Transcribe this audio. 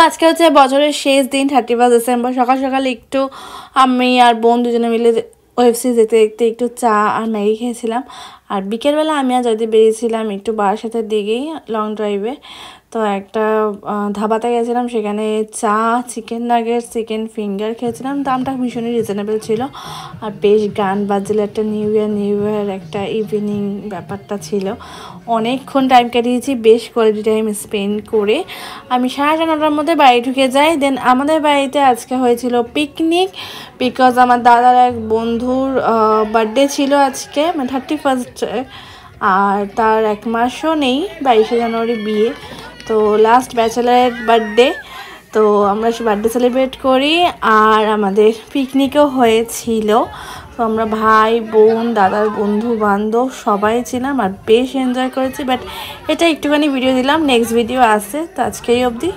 আজকে হচ্ছে বছরের শেষ দিন 31 ডিসেম্বর। সকাল সকাল একটু আমি আর বোন দুজনে মিলে ওয়েব সিরিজ দেখতে দেখতে একটু চা আর ম্যাগি খেয়েছিলাম। আর বিকেলবেলা আমি আর যদি বেরিয়েছিলাম একটু বারাসাতের দিকেই লং ড্রাইভে। তো একটা ধাবাতে গেছিলাম, সেখানে চা, চিকেন নাগেট, চিকেন ফিঙ্গার খেয়েছিলাম। দামটা ভীষণই রিজনেবল ছিল আর বেশ গান বাজছিল। একটা নিউ ইয়ার একটা ইভিনিং ব্যাপারটা ছিল। অনেকক্ষণ টাইম কাটিয়েছি, বেশ কোয়ালিটি টাইম স্পেন্ড করে আমি 9:30টার মধ্যে বাড়ি ঢুকে যাই। দেন আমাদের বাড়িতে আজকে হয়েছিল পিকনিক, বিকজ আমার দাদার এক বন্ধুর বার্থডে ছিল আজকে, মানে 31st, আর তার 1 মাসও নেই, 22শে জানুয়ারি বিয়ে। তো লাস্ট ব্যাচেলার বার্থডে, তো আমরা বার্থডে সেলিব্রেট করি আর আমাদের পিকনিকও হয়েছিল। তো আমরা ভাই বোন দাদার বন্ধু বান্ধব সবাই ছিলাম আর বেশ এনজয় করেছি। বাট এটা একটুখানি ভিডিও দিলাম, নেক্সট ভিডিও আসছে। তো আজকে এই অবধি।